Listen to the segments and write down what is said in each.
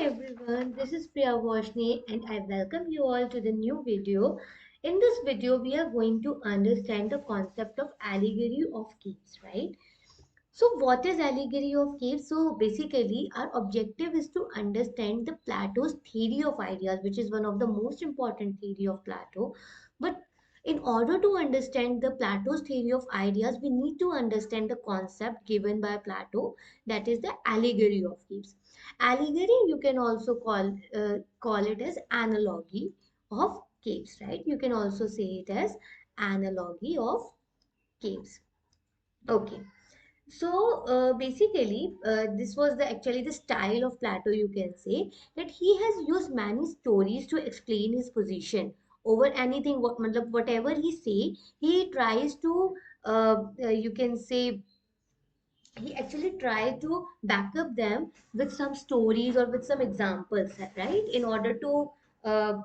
Everyone, this is Priya Vashni and I welcome you all to the new video. In this video, we are going to understand the concept of allegory of caves, right? So, what is allegory of caves? So, basically, our objective is to understand the Plato's theory of ideas, which is one of the most important theory of Plato. But in order to understand the Plato's theory of ideas, we need to understand the concept given by Plato, that is the allegory of caves. Allegory, you can also call it as analogy of caves, right? You can also say it as analogy of caves. Okay. So basically, this was the actually the style of Plato. You can say that he has used many stories to explain his position over anything. Whatever he say, he tries to. You can say he actually tried to back up them with some stories or with some examples, right? In order to so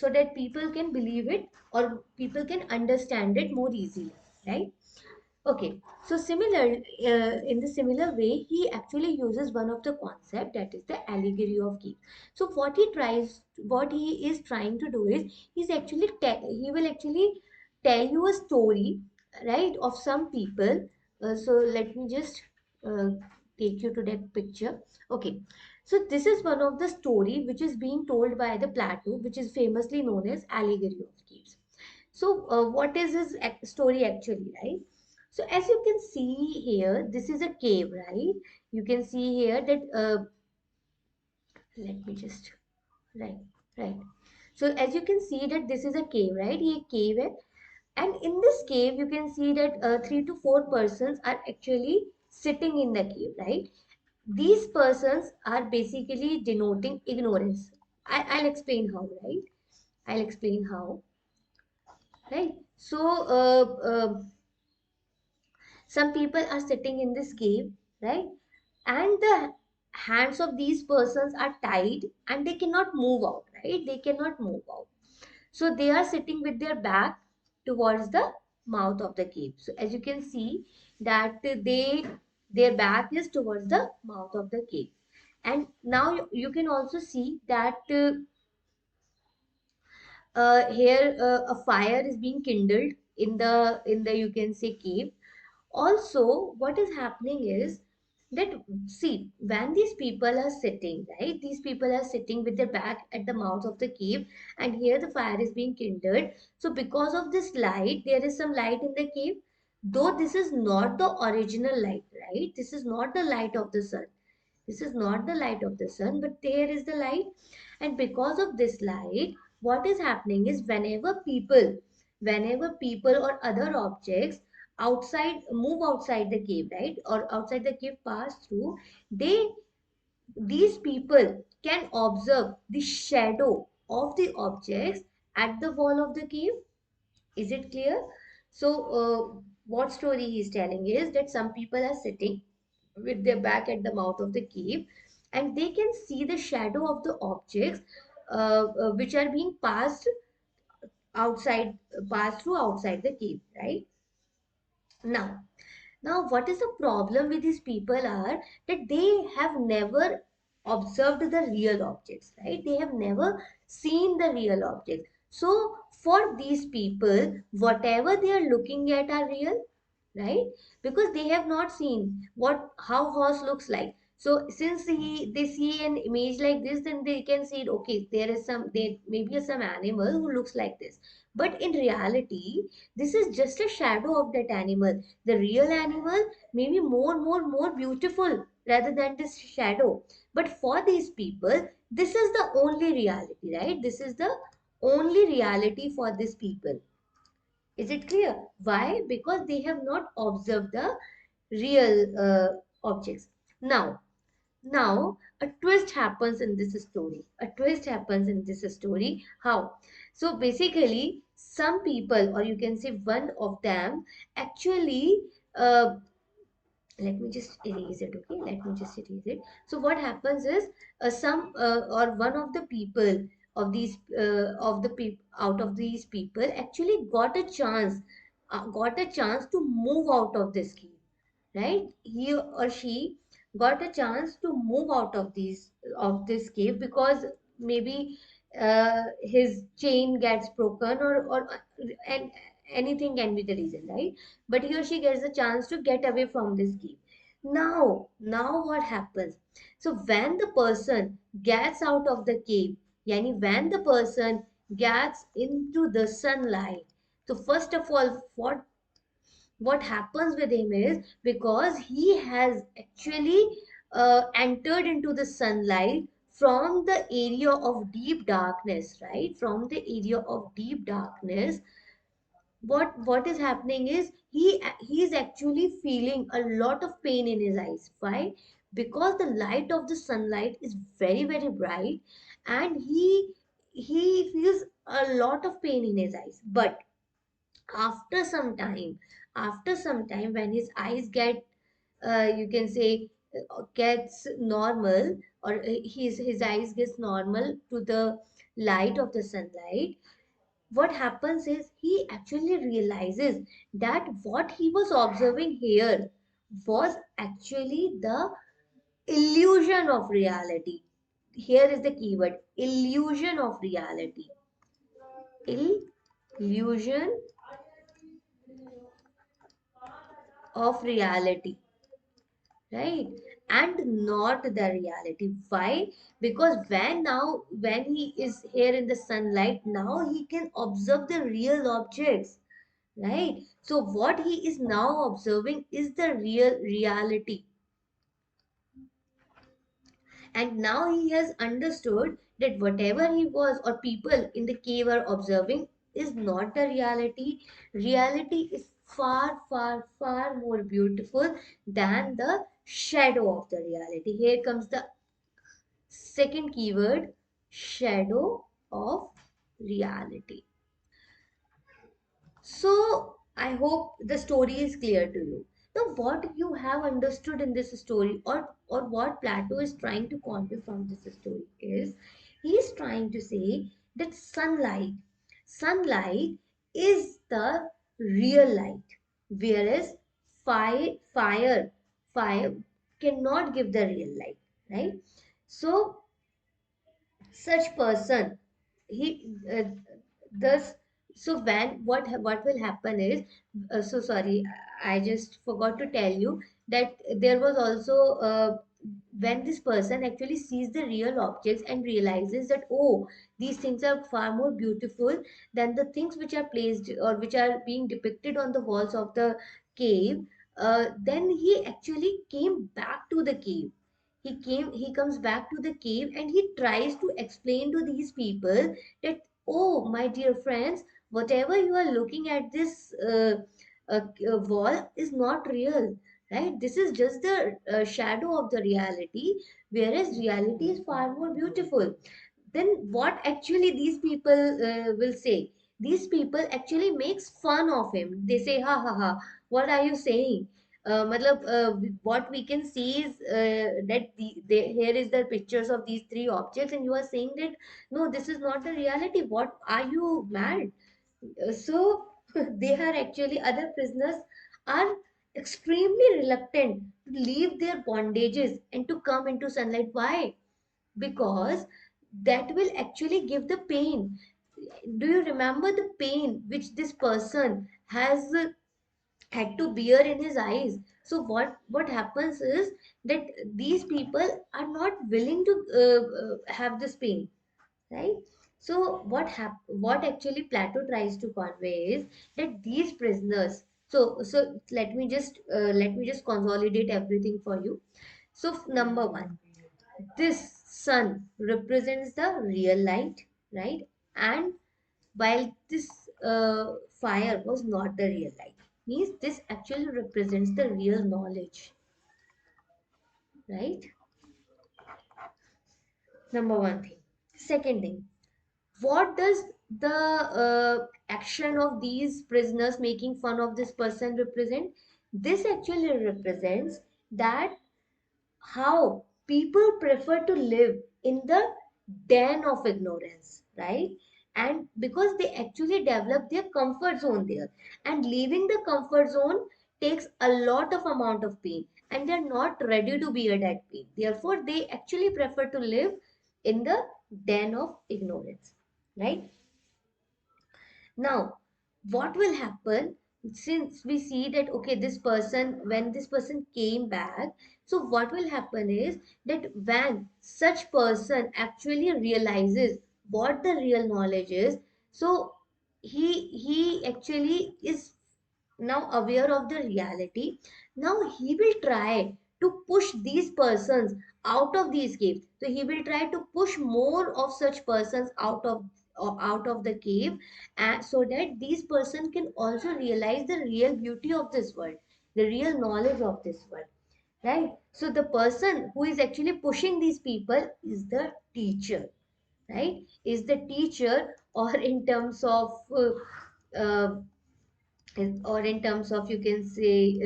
that people can believe it or people can understand it more easily, right? Okay, so in the similar way, he actually uses one of the concept, that is the allegory of keep. So what he is trying to do is, he will actually tell you a story, right, of some people. So let me just uh, take you to that picture. Okay, so this is one of the story which is being told by the Plato, which is famously known as allegory of keeps. So, what is his story actually, right? So, as you can see here, this is a cave, right? You can see here that, let me just, right, right. So, as you can see that this is a cave, right? A cave, and in this cave, you can see that 3 to 4 persons are actually sitting in the cave, right? These persons are basically denoting ignorance. I'll explain how, right? I'll explain how, right? So, some people are sitting in this cave, right? And the hands of these persons are tied and they cannot move out, right? They cannot move out. So they are sitting with their back towards the mouth of the cave. So as you can see that their back is towards the mouth of the cave. And now you can also see that here a fire is being kindled in the you can say cave. Also, what is happening is that, see, when these people are sitting, right, these people are sitting with their back at the mouth of the cave, and here the fire is being kindled. So because of this light, there is some light in the cave, though this is not the original light, right? This is not the light of the sun. This is not the light of the sun, but there is the light. And because of this light, what is happening is, whenever people or other objects outside move outside the cave, right, or outside the cave pass through, they these people can observe the shadow of the objects at the wall of the cave. Is it clear? So what story he is telling is that some people are sitting with their back at the mouth of the cave, and they can see the shadow of the objects which are being outside passed through outside the cave, right? Now, what is the problem with these people are that they have never observed the real objects, right? They have never seen the real objects. So, for these people, whatever they are looking at are real, right? Because they have not seen how horse looks like. So, since they see an image like this, then they can see it. Okay, there may be some animal who looks like this, but in reality, this is just a shadow of that animal. The real animal may be more beautiful rather than this shadow. But for these people, this is the only reality, right? This is the only reality for these people. Is it clear? Why? Because they have not observed the real objects. Now, a twist happens in this story. A twist happens in this story. How? So basically, some people, or you can say one of them, actually, let me just erase it. Okay, let me just erase it. So what happens is, some or one of the people of the people out of these people actually got a chance to move out of this cave, right? He or she got a chance to move out of this cave, because maybe his chain gets broken, or and anything can be the reason, right? But he or she gets the chance to get away from this cave. Now what happens? So when the person gets out of the cave, yani when the person gets into the sunlight, so first of all, what happens with him is, because he has actually entered into the sunlight from the area of deep darkness, right? From the area of deep darkness, what is happening is, he is actually feeling a lot of pain in his eyes. Why? Because the light of the sunlight is very very bright, and he feels a lot of pain in his eyes. But after some time, when his eyes get, you can say, gets normal, or his eyes gets normal to the light of the sunlight, what happens is, he actually realizes that what he was observing here was actually the illusion of reality. Here is the keyword: illusion of reality. Illusion of reality, right? And not the reality. Why? Because when he is here in the sunlight, now he can observe the real objects, right? So what he is now observing is the real reality. And now he has understood that whatever he was, or people in the cave are observing, is not the reality. Reality is far far far more beautiful than the shadow of the reality. Here comes the second keyword: shadow of reality. So I hope the story is clear to you. Now, what you have understood in this story, or what Plato is trying to convey from this story, is he is trying to say that sunlight is the real light, whereas fire, fire cannot give the real light, right? So such person, he thus, so when what will happen is, so sorry, I just forgot to tell you that there was also, when this person actually sees the real objects and realizes that, oh, these things are far more beautiful than the things which are placed, or which are being depicted on the walls of the cave, then he actually came back to the cave. He comes back to the cave, and he tries to explain to these people that, oh, my dear friends, whatever you are looking at, this wall is not real, right? This is just the shadow of the reality, whereas reality is far more beautiful. Then what actually these people will say? These people actually makes fun of him. They say, ha ha ha, what are you saying? Matlab, what we can see is, that here is the pictures of these three objects, and you are saying that, no, this is not the reality. What, are you mad? So they are actually, other prisoners are extremely reluctant to leave their bondages and to come into sunlight. Why? Because that will actually give the pain. Do you remember the pain which this person has had to bear in his eyes? So what happens is that these people are not willing to have this pain, right? So what actually Plato tries to convey is that these prisoners, so let me just consolidate everything for you. So number one, this sun represents the real light, right? And while this fire was not the real light, means this actually represents the real knowledge, right? Number one thing. Second thing, what does the action of these prisoners making fun of this person represent? This actually represents that how people prefer to live in the den of ignorance, right? And because they actually develop their comfort zone there, and leaving the comfort zone takes a lot of amount of pain. and they're not ready to bear that pain. Therefore, they actually prefer to live in the den of ignorance, right? Now, what will happen since we see that, okay, this person, when this person came back, so what will happen is that when such person actually realizes what the real knowledge is, so he actually is now aware of the reality. Now he will try to push these persons out of these caves. So he will try to push more of such persons out of the cave, and so that these persons can also realize the real beauty of this world, the real knowledge of this world, right? So the person who is actually pushing these people is the teacher, right? Is the teacher, or in terms of uh, or in terms of, you can say,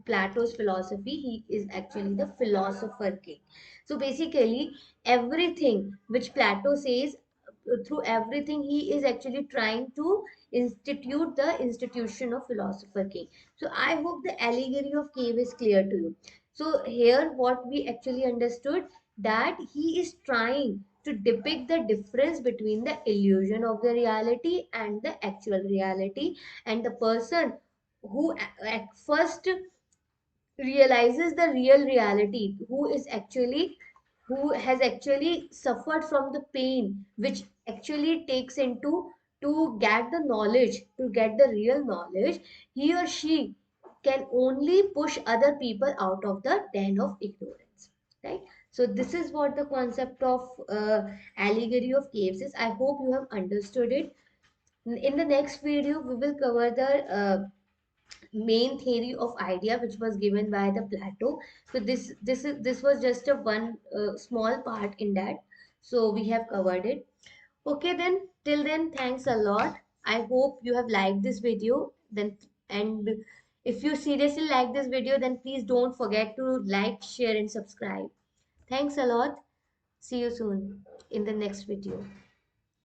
Plato's philosophy, he is actually the philosopher king. So basically, everything which Plato says, through everything, he is actually trying to institute the institution of philosopher king. So I hope the allegory of cave is clear to you. So here, what we actually understood, that he is trying to depict the difference between the illusion of the reality and the actual reality, and the person who at first realizes the real reality, who has actually suffered from the pain which actually takes into to get the knowledge, to get the real knowledge, he or she can only push other people out of the den of ignorance, right? So this is what the concept of allegory of caves is. I hope you have understood it. In the next video we will cover the main theory of idea which was given by the Plato. So this was just a one small part in that, so we have covered it. Okay, then, till then, thanks a lot. I hope you have liked this video. Then, and if you seriously like this video, then please don't forget to like, share, and subscribe. Thanks a lot. See you soon in the next video.